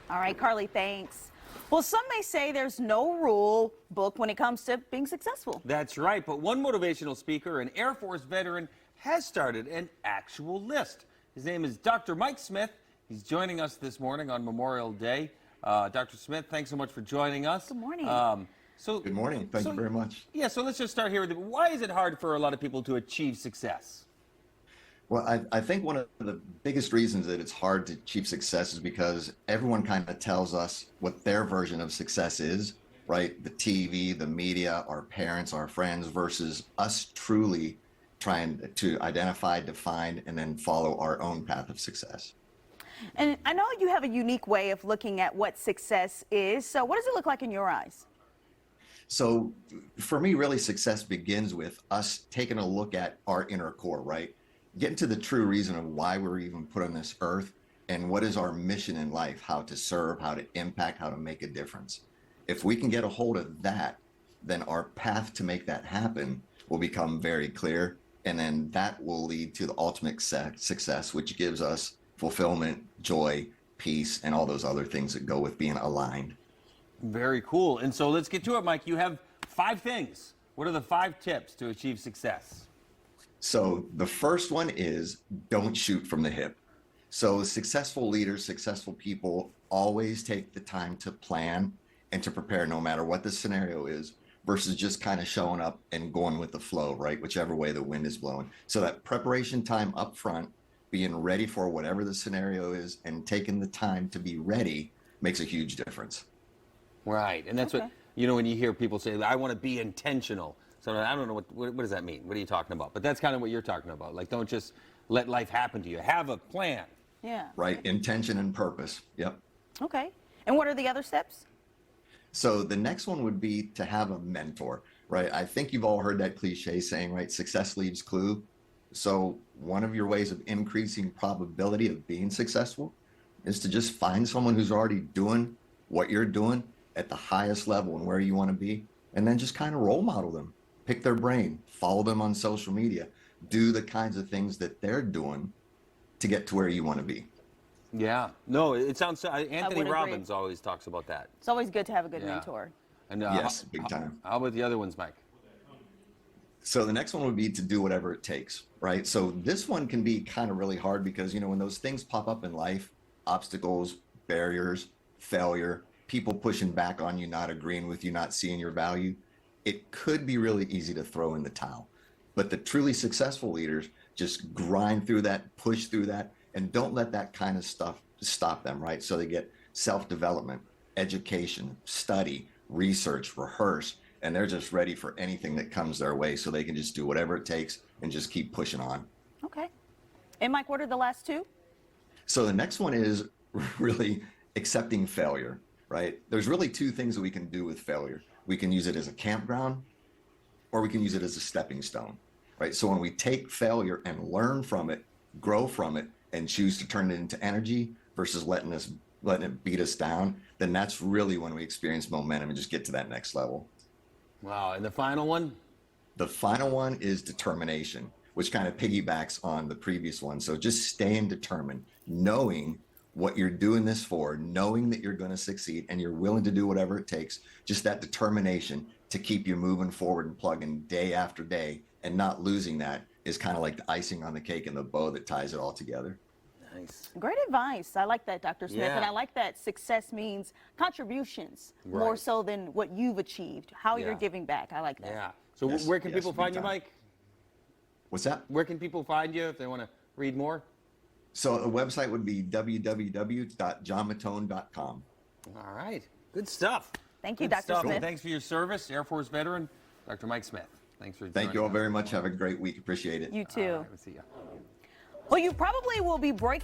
All right, Carly, thanks. Well, some may say there's no rule book when it comes to being successful. That's right, but one motivational speaker, an Air Force veteran, has started an actual list. His name is Dr. Mike Smith. He's joining us this morning on Memorial Day. Dr. Smith, thanks so much for joining us. Good morning. Good morning. Thank you very much. Yeah, so let's just start here. Why is it hard for a lot of people to achieve success? Well, I think one of the biggest reasons that it's hard to achieve success is because everyone kind of tells us what their version of success is, right? The TV, the media, our parents, our friends, versus us truly trying to identify, define, and then follow our own path of success. And I know you have a unique way of looking at what success is. So what does it look like in your eyes? So for me, really, success begins with us taking a look at our inner core, right? Getting to the true reason of why we're even put on this earth and what is our mission in life, how to serve, how to impact, how to make a difference. If we can get a hold of that, then our path to make that happen will become very clear. And then that will lead to the ultimate success, which gives us fulfillment, joy, peace, and all those other things that go with being aligned. Very cool. And so let's get to it, Mike. You have 5 things. What are the 5 tips to achieve success? So the first one is don't shoot from the hip. So successful leaders, successful people always take the time to plan and to prepare no matter what the scenario is versus just kind of showing up and going with the flow, right? Whichever way the wind is blowing. So that preparation time up front, being ready for whatever the scenario is and taking the time to be ready makes a huge difference. Right. And that's what, when you hear people say, I want to be intentional. So I don't know, what does that mean? What are you talking about? But that's kind of what you're talking about. Like, don't just let life happen to you. Have a plan. Yeah. Right. Intention and purpose. Yep. Okay. And what are the other steps? So the next one would be to have a mentor, right? I think you've all heard that cliche saying, right? Success leaves clue. So one of your ways of increasing probability of being successful is to just find someone who's already doing what you're doing at the highest level and where you want to be, and then just kind of role model them. Pick their brain, follow them on social media, do the kinds of things that they're doing to get to where you want to be. Yeah. No, it sounds, Anthony Robbins always talks about that. It's always good to have a good mentor. And, yes, big time. How about the other ones, Mike? So the next one would be to do whatever it takes, right? So this one can be kind of really hard because, when those things pop up in life, obstacles, barriers, failure, people pushing back on you, not agreeing with you, not seeing your value, it could be really easy to throw in the towel. But the truly successful leaders just grind through that, push through that, and don't let that kind of stuff stop them, right? So they get self-development, education, study, research, rehearse, and they're just ready for anything that comes their way so they can just do whatever it takes and just keep pushing on. Okay. And Mike, what are the last 2? So the next one is really accepting failure, right? There's really 2 things that we can do with failure. We can use it as a campground, or we can use it as a stepping stone, right? So when we take failure and learn from it, grow from it, and choose to turn it into energy versus letting it beat us down, then that's really when we experience momentum and just get to that next level. Wow. And the final one? The final one is determination, which kind of piggybacks on the previous one. So just staying determined, knowing what you're doing this for, knowing that you're going to succeed and you're willing to do whatever it takes, just that determination to keep you moving forward and plugging day after day and not losing that is kind of like the icing on the cake and the bow that ties it all together. Nice. Great advice. I like that, Dr. Smith. Yeah. And I like that success means contributions more so than what you've achieved, how you're giving back. I like that. Yeah. So where can people find you, Mike? What's that? Where can people find you if they want to read more? So the website would be www.johnmatone.com. All right. Good stuff. Thank you, Good Dr. Smith. Thanks for your service, Air Force veteran, Dr. Mike Smith. Thanks for Thank you all very much. Have a great week. Appreciate it. You too. We'll see you. Well, you probably will be breaking